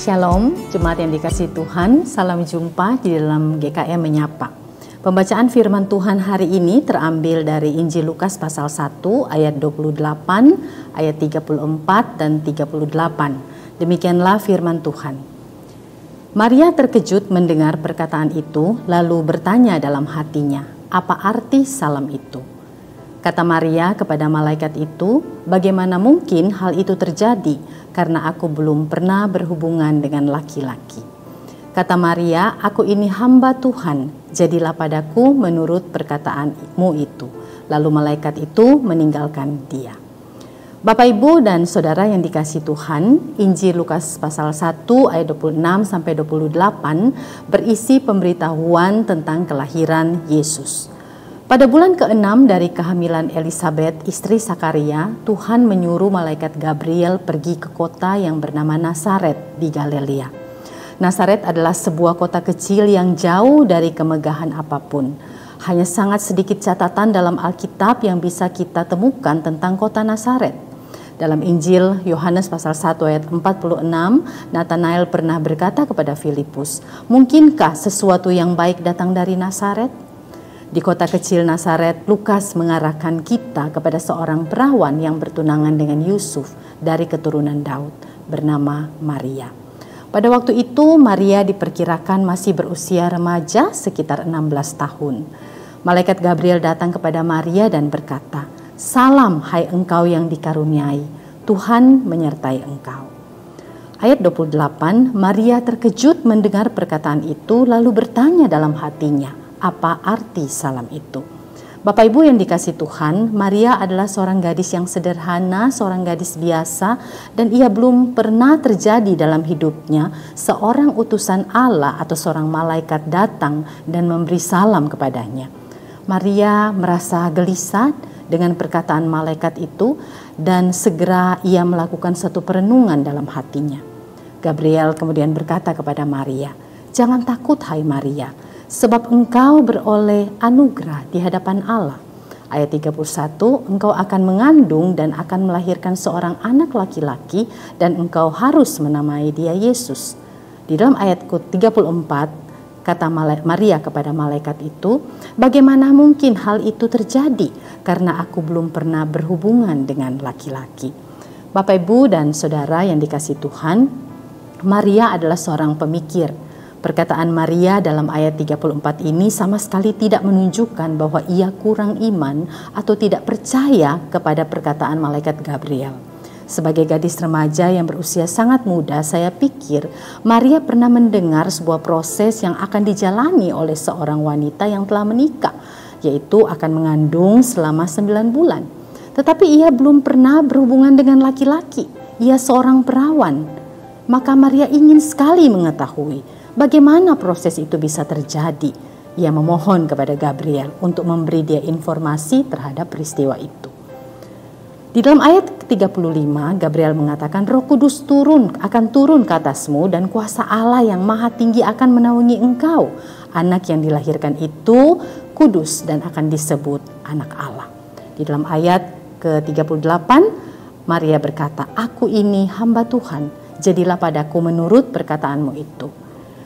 Shalom, jemaat yang dikasihi Tuhan, salam jumpa di dalam GKM Menyapa. Pembacaan firman Tuhan hari ini terambil dari Injil Lukas pasal 1 ayat 28, ayat 34 dan 38. Demikianlah firman Tuhan. Maria terkejut mendengar perkataan itu, lalu bertanya dalam hatinya, apa arti salam itu? Kata Maria kepada malaikat itu, bagaimana mungkin hal itu terjadi karena aku belum pernah berhubungan dengan laki-laki. Kata Maria, aku ini hamba Tuhan, jadilah padaku menurut perkataanmu itu. Lalu malaikat itu meninggalkan dia. Bapak, Ibu, dan Saudara yang dikasihi Tuhan, Injil Lukas pasal 1 ayat 26 sampai 28 berisi pemberitahuan tentang kelahiran Yesus. Pada bulan ke-6 dari kehamilan Elisabet, istri Sakaria, Tuhan menyuruh malaikat Gabriel pergi ke kota yang bernama Nazaret di Galilea. Nazaret adalah sebuah kota kecil yang jauh dari kemegahan apapun. Hanya sangat sedikit catatan dalam Alkitab yang bisa kita temukan tentang kota Nazaret. Dalam Injil Yohanes pasal 1 ayat 46, Nathanael pernah berkata kepada Filipus, "Mungkinkah sesuatu yang baik datang dari Nazaret?" Di kota kecil Nazaret, Lukas mengarahkan kita kepada seorang perawan yang bertunangan dengan Yusuf dari keturunan Daud, bernama Maria. Pada waktu itu, Maria diperkirakan masih berusia remaja sekitar 16 tahun. Malaikat Gabriel datang kepada Maria dan berkata, "Salam, hai engkau yang dikaruniai, Tuhan menyertai engkau." Ayat 28, Maria terkejut mendengar perkataan itu lalu bertanya dalam hatinya, apa arti salam itu? Bapak Ibu yang dikasihi Tuhan, Maria adalah seorang gadis yang sederhana, seorang gadis biasa, dan ia belum pernah terjadi dalam hidupnya seorang utusan Allah atau seorang malaikat datang dan memberi salam kepadanya. Maria merasa gelisah dengan perkataan malaikat itu dan segera ia melakukan satu perenungan dalam hatinya. Gabriel kemudian berkata kepada Maria, "Jangan takut hai Maria, sebab engkau beroleh anugerah di hadapan Allah." Ayat 31, engkau akan mengandung dan akan melahirkan seorang anak laki-laki dan engkau harus menamai dia Yesus. Di dalam ayat ke-34, kata Maria kepada malaikat itu, bagaimana mungkin hal itu terjadi karena aku belum pernah berhubungan dengan laki-laki. Bapak, Ibu, dan Saudara yang dikasihi Tuhan, Maria adalah seorang pemikir. Perkataan Maria dalam ayat 34 ini sama sekali tidak menunjukkan bahwa ia kurang iman atau tidak percaya kepada perkataan malaikat Gabriel. Sebagai gadis remaja yang berusia sangat muda, saya pikir Maria pernah mendengar sebuah proses yang akan dijalani oleh seorang wanita yang telah menikah, yaitu akan mengandung selama 9 bulan. Tetapi ia belum pernah berhubungan dengan laki-laki, ia seorang perawan. Maka Maria ingin sekali mengetahui bagaimana proses itu bisa terjadi. Ia memohon kepada Gabriel untuk memberi dia informasi terhadap peristiwa itu. Di dalam ayat ke-35, Gabriel mengatakan, Roh Kudus akan turun ke atasmu dan kuasa Allah yang maha tinggi akan menaungi engkau. Anak yang dilahirkan itu kudus dan akan disebut anak Allah. Di dalam ayat ke-38, Maria berkata, "Aku ini hamba Tuhan, jadilah padaku menurut perkataanmu itu."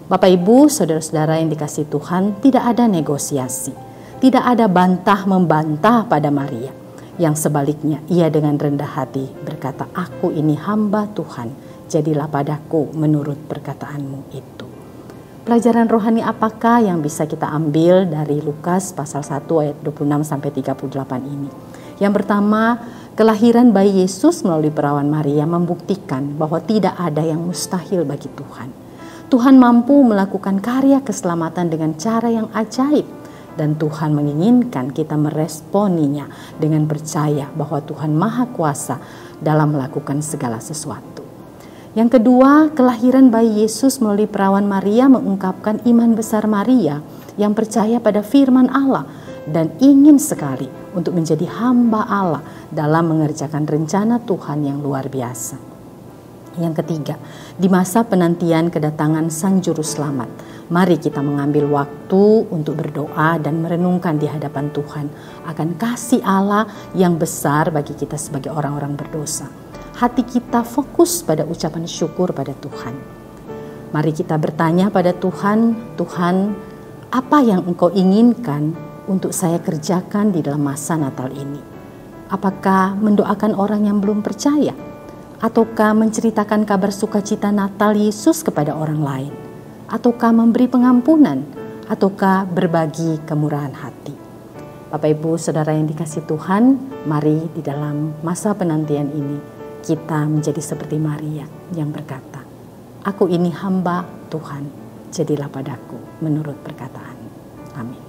Bapak, Ibu, saudara-saudara yang dikasihi Tuhan, tidak ada negosiasi, tidak ada bantah-membantah pada Maria. Yang sebaliknya, ia dengan rendah hati berkata, "Aku ini hamba Tuhan, jadilah padaku menurut perkataanmu itu." Pelajaran rohani apakah yang bisa kita ambil dari Lukas pasal 1 ayat 26 sampai 38 ini? Yang pertama, kelahiran bayi Yesus melalui perawan Maria membuktikan bahwa tidak ada yang mustahil bagi Tuhan. Tuhan mampu melakukan karya keselamatan dengan cara yang ajaib. Dan Tuhan menginginkan kita meresponinya dengan percaya bahwa Tuhan Maha Kuasa dalam melakukan segala sesuatu. Yang kedua, kelahiran bayi Yesus melalui perawan Maria mengungkapkan iman besar Maria yang percaya pada firman Allah dan ingin sekali untuk menjadi hamba Allah dalam mengerjakan rencana Tuhan yang luar biasa. Yang ketiga, di masa penantian kedatangan Sang Juru Selamat, mari kita mengambil waktu untuk berdoa dan merenungkan di hadapan Tuhan akan kasih Allah yang besar bagi kita sebagai orang-orang berdosa. Hati kita fokus pada ucapan syukur pada Tuhan. Mari kita bertanya pada Tuhan, Tuhan, apa yang Engkau inginkan untuk saya kerjakan di dalam masa Natal ini? Apakah mendoakan orang yang belum percaya? Ataukah menceritakan kabar sukacita Natal Yesus kepada orang lain? Ataukah memberi pengampunan? Ataukah berbagi kemurahan hati? Bapak Ibu Saudara yang dikasihi Tuhan, mari di dalam masa penantian ini kita menjadi seperti Maria yang berkata, "Aku ini hamba Tuhan, jadilah padaku menurut perkataan." Amin.